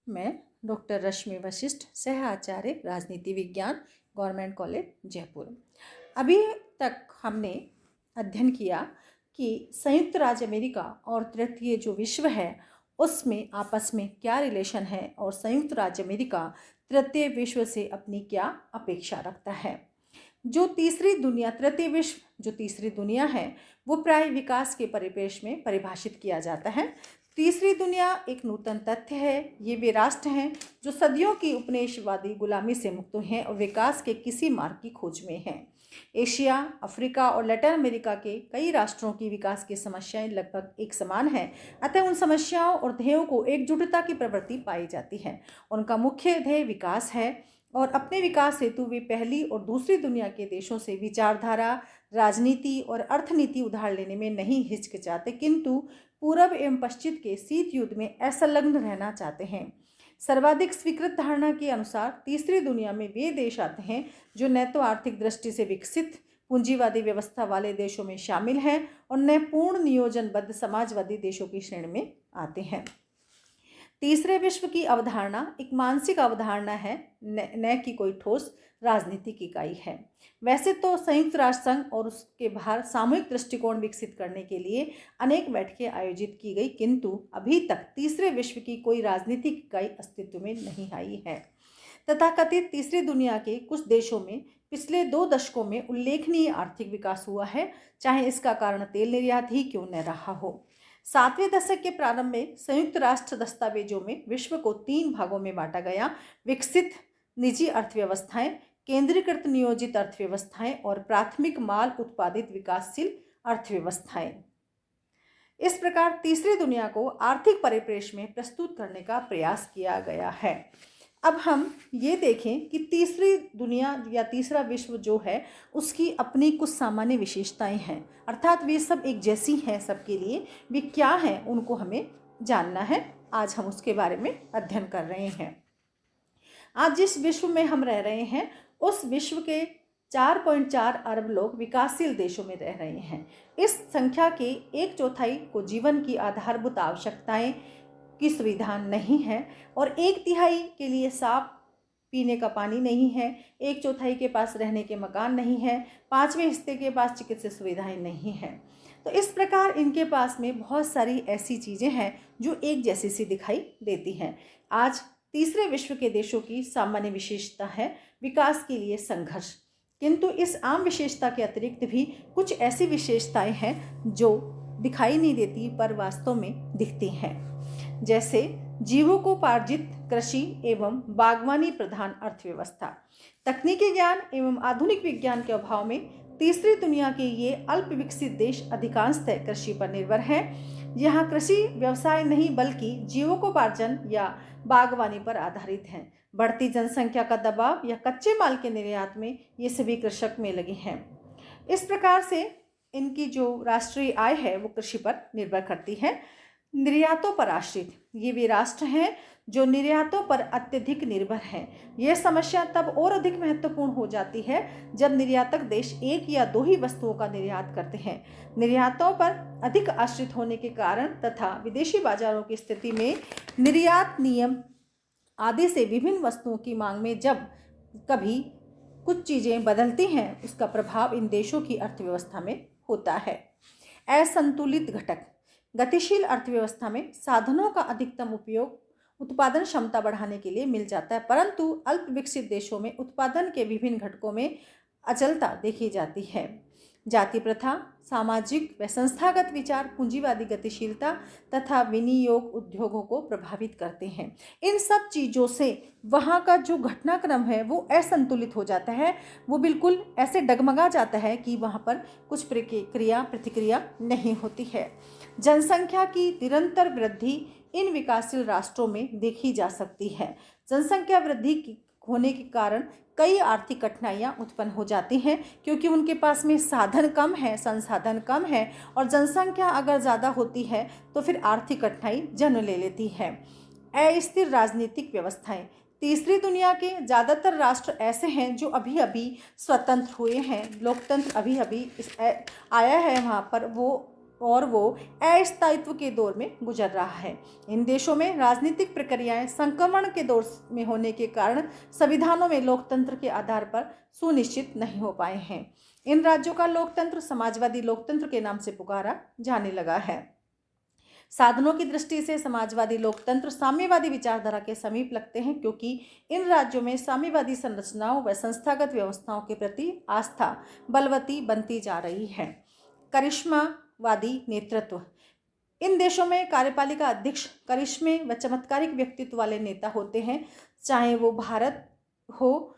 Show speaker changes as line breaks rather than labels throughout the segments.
मैं डॉक्टर रश्मि वशिष्ठ, सह आचार्य राजनीति विज्ञान, गवर्नमेंट कॉलेज जयपुर। अभी तक हमने अध्ययन किया कि संयुक्त राज्य अमेरिका और तृतीय जो विश्व है उसमें आपस में क्या रिलेशन है और संयुक्त राज्य अमेरिका तृतीय विश्व से अपनी क्या अपेक्षा रखता है। जो तीसरी दुनिया, तृतीय विश्व जो तीसरी दुनिया है वो प्राय विकास के परिप्रेक्ष्य में परिभाषित किया जाता है। तीसरी दुनिया एक नूतन तथ्य है। ये वे राष्ट्र हैं जो सदियों की उपनिवेशवादी गुलामी से मुक्त हुए हैं और विकास के किसी मार्ग की खोज में हैं। एशिया, अफ्रीका और लैटिन अमेरिका के कई राष्ट्रों की विकास की समस्याएं लगभग एक समान हैं। अतः उन समस्याओं और ध्येयों को एकजुटता की प्रवृत्ति पाई जाती है। उनका मुख्य ध्येय विकास है और अपने विकास हेतु वे पहली और दूसरी दुनिया के देशों से विचारधारा, राजनीति और अर्थनीति उधार लेने में नहीं हिचकिचाते, किंतु पूर्व एवं पश्चिम के शीत युद्ध में असंलग्न रहना चाहते हैं। सर्वाधिक स्वीकृत धारणा के अनुसार तीसरी दुनिया में वे देश आते हैं जो न तो आर्थिक दृष्टि से विकसित पूंजीवादी व्यवस्था वाले देशों में शामिल हैं और न पूर्ण नियोजनबद्ध समाजवादी देशों की श्रेणी में आते हैं। तीसरे विश्व की अवधारणा एक मानसिक अवधारणा है, न कि कोई ठोस राजनीतिक इकाई है। वैसे तो संयुक्त राष्ट्र संघ और उसके बाहर सामूहिक दृष्टिकोण विकसित करने के लिए अनेक बैठकें आयोजित की गई, किंतु अभी तक तीसरे विश्व की कोई राजनीतिक इकाई अस्तित्व में नहीं आई है। तथाकथित तीसरी दुनिया के कुछ देशों में पिछले 2 दशकों में उल्लेखनीय आर्थिक विकास हुआ है, चाहे इसका कारण तेल निर्यात ही क्यों न रहा हो। 7वें दशक के प्रारंभ में संयुक्त राष्ट्र दस्तावेजों में विश्व को 3 भागों में बांटा गया: विकसित निजी अर्थव्यवस्थाएं, केंद्रीकृत नियोजित अर्थव्यवस्थाएं और प्राथमिक माल उत्पादित विकासशील अर्थव्यवस्थाएं। इस प्रकार तीसरी दुनिया को आर्थिक परिप्रेक्ष्य में प्रस्तुत करने का प्रयास किया गया है। अब हम ये देखें कि तीसरी दुनिया या तीसरा विश्व जो है उसकी अपनी कुछ सामान्य विशेषताएं हैं, अर्थात वे सब एक जैसी हैं सबके लिए। वे क्या हैं उनको हमें जानना है। आज हम उसके बारे में अध्ययन कर रहे हैं। आज जिस विश्व में हम रह रहे हैं उस विश्व के 4.4 अरब लोग विकासशील देशों में रह रहे हैं। इस संख्या के 1/4 को जीवन की आधारभूत आवश्यकताएं की सुविधा नहीं है और 1/3 के लिए साफ पीने का पानी नहीं है, 1/4 के पास रहने के मकान नहीं है, 5वें हिस्से के पास चिकित्सा सुविधाएं नहीं हैं। तो इस प्रकार इनके पास में बहुत सारी ऐसी चीज़ें हैं जो एक जैसी सी दिखाई देती हैं। आज तीसरे विश्व के देशों की सामान्य विशेषता है विकास के लिए संघर्ष, किंतु इस आम विशेषता के अतिरिक्त भी कुछ ऐसी विशेषताएं हैं जो दिखाई नहीं देती पर वास्तव में दिखती हैं। जैसे जीवोपार्जित कृषि एवं बागवानी प्रधान अर्थव्यवस्था। तकनीकी ज्ञान एवं आधुनिक विज्ञान के अभाव में तीसरी दुनिया के ये अल्प विकसित देश अधिकांशतः कृषि पर निर्भर हैं। यहाँ कृषि व्यवसाय नहीं बल्कि जीवोपार्जन या बागवानी पर आधारित हैं। बढ़ती जनसंख्या का दबाव या कच्चे माल के निर्यात में ये सभी कृषक में लगे हैं। इस प्रकार से इनकी जो राष्ट्रीय आय है वो कृषि पर निर्भर करती है। निर्यातों पर आश्रित ये वे राष्ट्र हैं जो निर्यातों पर अत्यधिक निर्भर हैं। यह समस्या तब और अधिक महत्वपूर्ण हो जाती है जब निर्यातक देश 1 या 2 ही वस्तुओं का निर्यात करते हैं। निर्यातों पर अधिक आश्रित होने के कारण तथा विदेशी बाजारों की स्थिति में निर्यात नियम आदि से विभिन्न वस्तुओं की मांग में जब कभी कुछ चीज़ें बदलती हैं उसका प्रभाव इन देशों की अर्थव्यवस्था में होता है। असंतुलित घटक। गतिशील अर्थव्यवस्था में साधनों का अधिकतम उपयोग उत्पादन क्षमता बढ़ाने के लिए मिल जाता है, परंतु अल्प विकसित देशों में उत्पादन के विभिन्न घटकों में अचलता देखी जाती है। जाति प्रथा, सामाजिक व संस्थागत विचार पूंजीवादी गतिशीलता तथा विनियोग उद्योगों को प्रभावित करते हैं। इन सब चीज़ों से वहाँ का जो घटनाक्रम है वो असंतुलित हो जाता है, वो बिल्कुल ऐसे डगमगा जाता है कि वहाँ पर कुछ प्रतिक्रिया नहीं होती है। जनसंख्या की निरंतर वृद्धि इन विकासशील राष्ट्रों में देखी जा सकती है। जनसंख्या वृद्धि होने के कारण कई आर्थिक कठिनाइयाँ उत्पन्न हो जाती हैं, क्योंकि उनके पास में साधन कम है, संसाधन कम है और जनसंख्या अगर ज़्यादा होती है तो फिर आर्थिक कठिनाई जन्म ले लेती है। अस्थिर राजनीतिक व्यवस्थाएं। तीसरी दुनिया के ज़्यादातर राष्ट्र ऐसे हैं जो अभी अभी स्वतंत्र हुए हैं, लोकतंत्र अभी अभी आया है वहाँ पर, वो और वो अस्थायित्व के दौर में गुजर रहा है। इन देशों में राजनीतिक प्रक्रियाएं संक्रमण के दौर में होने के कारण संविधानों में लोकतंत्र के आधार पर सुनिश्चित नहीं हो पाए हैं। इन राज्यों का लोकतंत्र समाजवादी लोकतंत्र के नाम से पुकारा जाने लगा है। साधनों की दृष्टि से समाजवादी लोकतंत्र साम्यवादी विचारधारा के समीप लगते हैं, क्योंकि इन राज्यों में साम्यवादी संरचनाओं व संस्थागत व्यवस्थाओं के प्रति आस्था बलवती बनती जा रही है। करिश्मावादी नेतृत्व। इन देशों में कार्यपालिका अध्यक्ष करिश्मे व चमत्कारिक व्यक्तित्व वाले नेता होते हैं, चाहे वो भारत हो,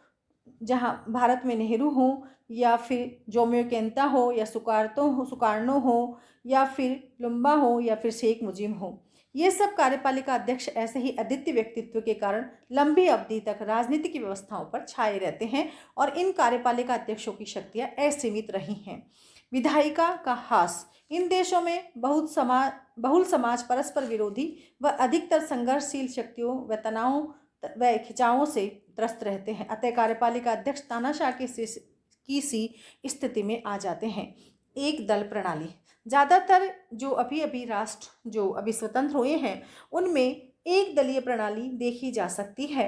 जहाँ भारत में नेहरू हो, या फिर जोमो केंता हो, या सुकार्नो हो, या फिर लुम्बा हो, या फिर शेख मुजीब हो। ये सब कार्यपालिका अध्यक्ष ऐसे ही अद्वितीय व्यक्तित्व के कारण लंबी अवधि तक राजनीतिक व्यवस्थाओं पर छाए रहते हैं और इन कार्यपालिका अध्यक्षों की शक्तियां असीमित रही हैं। विधायिका का हास। इन देशों में बहुल समाज परस्पर विरोधी व अधिकतर संघर्षशील शक्तियों व तनावों व खिंचावों से त्रस्त रहते हैं, अतः कार्यपालिका अध्यक्ष तानाशाह की सी स्थिति में आ जाते हैं। एक दल प्रणाली। ज़्यादातर जो अभी राष्ट्र जो अभी स्वतंत्र हुए हैं उनमें एक दलीय प्रणाली देखी जा सकती है।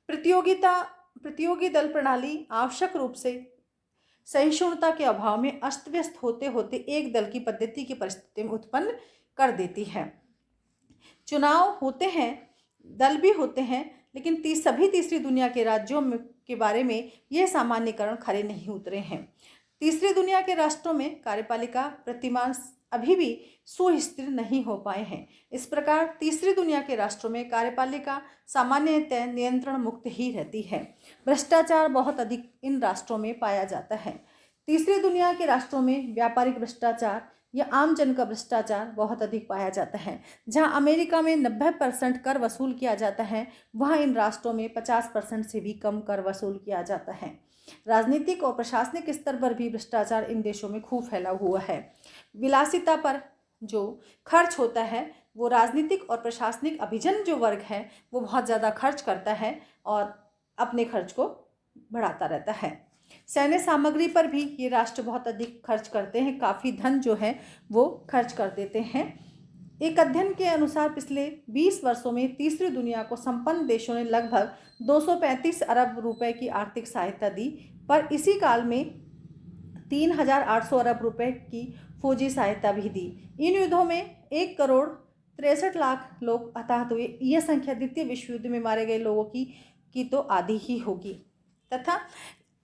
प्रतियोगी दल प्रणाली आवश्यक रूप से सहिष्णुता के अभाव में अस्त व्यस्त होते होते एक दल की पद्धति की परिस्थिति में उत्पन्न कर देती है। चुनाव होते हैं, दल भी होते हैं, लेकिन सभी तीसरी दुनिया के राज्यों के बारे में यह सामान्यकरण खरे नहीं उतरे हैं। तीसरी दुनिया के राष्ट्रों में कार्यपालिका प्रतिमान अभी भी सुस्थिर नहीं हो पाए हैं। इस प्रकार तीसरी दुनिया के राष्ट्रों में कार्यपालिका सामान्यतः नियंत्रण मुक्त ही रहती है। भ्रष्टाचार बहुत अधिक इन राष्ट्रों में पाया जाता है। तीसरी दुनिया के राष्ट्रों में व्यापारिक भ्रष्टाचार या आम जन का भ्रष्टाचार बहुत अधिक पाया जाता है। जहां अमेरिका में 90% कर वसूल किया जाता है, वहां इन राष्ट्रों में 50% से भी कम कर वसूल किया जाता है। राजनीतिक और प्रशासनिक स्तर पर भी भ्रष्टाचार इन देशों में खूब फैला हुआ है। विलासिता पर जो खर्च होता है वो राजनीतिक और प्रशासनिक अभिजन जो वर्ग है वो बहुत ज़्यादा खर्च करता है और अपने खर्च को बढ़ाता रहता है। सैन्य सामग्री पर भी ये राष्ट्र बहुत अधिक खर्च करते हैं, काफ़ी धन जो है वो खर्च कर देते हैं। एक अध्ययन के अनुसार पिछले 20 वर्षों में तीसरी दुनिया को संपन्न देशों ने लगभग 235 अरब रुपए की आर्थिक सहायता दी, पर इसी काल में 3,800 अरब रुपए की फौजी सहायता भी दी। इन युद्धों में 1 करोड़ 63 लाख लोग हताहत हुए। यह संख्या द्वितीय विश्व युद्ध में मारे गए लोगों की तो आधी ही होगी। तथा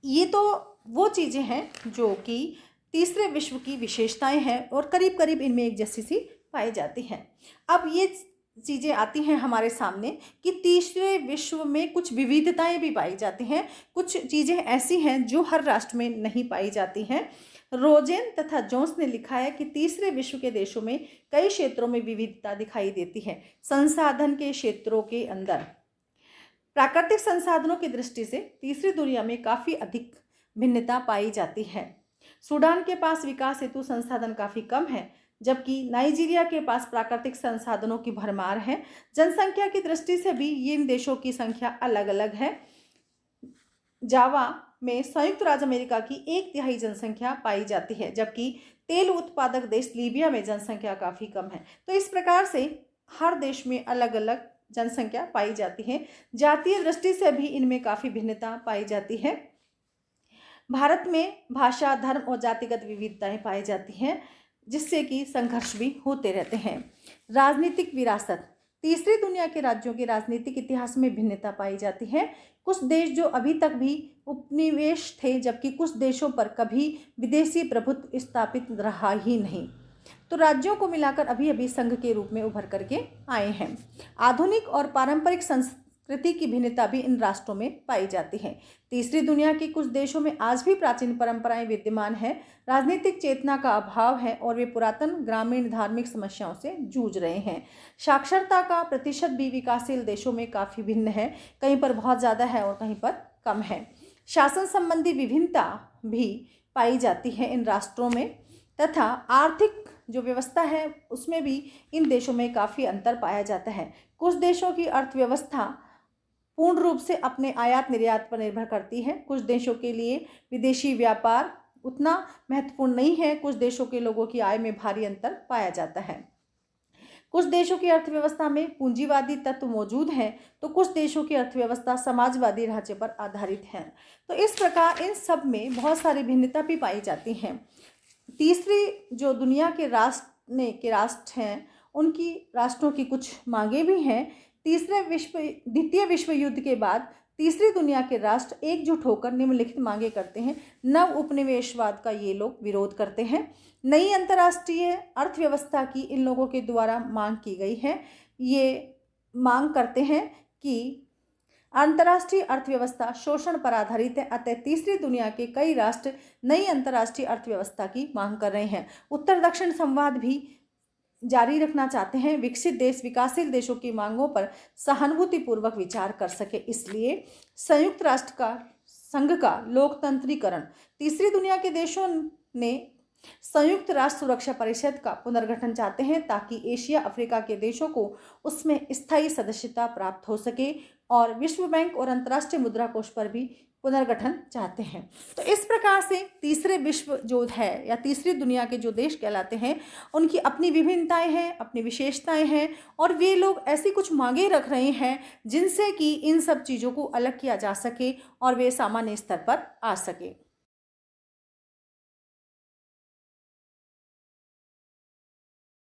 ये तो वो चीज़ें हैं जो कि तीसरे विश्व की विशेषताएं हैं और करीब करीब इनमें एक जैसी सी पाई जाती हैं। अब ये चीज़ें आती हैं हमारे सामने कि तीसरे विश्व में कुछ विविधताएं भी पाई जाती हैं, कुछ चीज़ें ऐसी हैं जो हर राष्ट्र में नहीं पाई जाती हैं। रोजेन तथा जोन्स ने लिखा है कि तीसरे विश्व के देशों में कई क्षेत्रों में विविधता दिखाई देती है। संसाधन के क्षेत्रों के अंदर प्राकृतिक संसाधनों की दृष्टि से तीसरी दुनिया में काफ़ी अधिक भिन्नता पाई जाती है। सूडान के पास विकास हेतु संसाधन काफ़ी कम है, जबकि नाइजीरिया के पास प्राकृतिक संसाधनों की भरमार है। जनसंख्या की दृष्टि से भी इन देशों की संख्या अलग अलग है। जावा में संयुक्त राज्य अमेरिका की 1/3 जनसंख्या पाई जाती है, जबकि तेल उत्पादक देश लीबिया में जनसंख्या काफ़ी कम है। तो इस प्रकार से हर देश में अलग अलग जनसंख्या पाई जाती है। जातीय दृष्टि से भी इनमें काफ़ी भिन्नता पाई जाती है। भारत में भाषा, धर्म और जातिगत विविधताएं पाई जाती हैं, जिससे कि संघर्ष भी होते रहते हैं। राजनीतिक विरासत। तीसरी दुनिया के राज्यों के राजनीतिक इतिहास में भिन्नता पाई जाती है। कुछ देश जो अभी तक भी उपनिवेश थे, जबकि कुछ देशों पर कभी विदेशी प्रभुत्व स्थापित रहा ही नहीं। तो राज्यों को मिलाकर अभी अभी संघ के रूप में उभर करके आए हैं। आधुनिक और पारंपरिक संस्कृति की भिन्नता भी इन राष्ट्रों में पाई जाती है। तीसरी दुनिया के कुछ देशों में आज भी प्राचीन परंपराएं विद्यमान हैं, राजनीतिक चेतना का अभाव है और वे पुरातन ग्रामीण धार्मिक समस्याओं से जूझ रहे हैं। साक्षरता का प्रतिशत भी विकासशील देशों में काफ़ी भिन्न है, कहीं पर बहुत ज़्यादा है और कहीं पर कम है। शासन संबंधी विभिन्नता भी पाई जाती है इन राष्ट्रों में, तथा आर्थिक जो व्यवस्था है उसमें भी इन देशों में काफ़ी अंतर पाया जाता है। कुछ देशों की अर्थव्यवस्था पूर्ण रूप से अपने आयात निर्यात पर निर्भर करती है। कुछ देशों के लिए विदेशी व्यापार उतना महत्वपूर्ण नहीं है। कुछ देशों के लोगों की आय में भारी अंतर पाया जाता है। कुछ देशों की अर्थव्यवस्था में पूंजीवादी तत्व मौजूद हैं, तो कुछ देशों की अर्थव्यवस्था समाजवादी ढांचे पर आधारित है। तो इस प्रकार इन सब में बहुत सारी भिन्नता भी पाई जाती हैं। तीसरी जो दुनिया के राष्ट्र हैं, उनकी राष्ट्रों की कुछ मांगे भी हैं। द्वितीय विश्व युद्ध के बाद तीसरी दुनिया के राष्ट्र एकजुट होकर निम्नलिखित मांगे करते हैं। नव उपनिवेशवाद का ये लोग विरोध करते हैं। नई अंतर्राष्ट्रीय अर्थव्यवस्था की इन लोगों के द्वारा मांग की गई है। ये मांग करते हैं कि अंतर्राष्ट्रीय अर्थव्यवस्था शोषण पर आधारित है, अतः तीसरी दुनिया के कई राष्ट्र नई अंतर्राष्ट्रीय अर्थव्यवस्था की मांग कर रहे हैं। उत्तर दक्षिण संवाद भी जारी रखना चाहते हैं। विकसित देश विकासशील देशों की मांगों पर सहानुभूतिपूर्वक विचार कर सके, इसलिए संयुक्त राष्ट्र संघ का लोकतंत्रीकरण। तीसरी दुनिया के देशों ने संयुक्त राष्ट्र सुरक्षा परिषद का पुनर्गठन चाहते हैं, ताकि एशिया अफ्रीका के देशों को उसमें स्थायी सदस्यता प्राप्त हो सके, और विश्व बैंक और अंतर्राष्ट्रीय मुद्रा कोष पर भी पुनर्गठन चाहते हैं। तो इस प्रकार से तीसरे विश्व जो है या तीसरी दुनिया के जो देश कहलाते हैं, उनकी अपनी विभिन्नताएं हैं, अपनी विशेषताएं हैं, और वे लोग ऐसी कुछ मांगे रख रहे हैं जिनसे कि इन सब चीज़ों को अलग किया जा सके और वे सामान्य स्तर पर आ सके।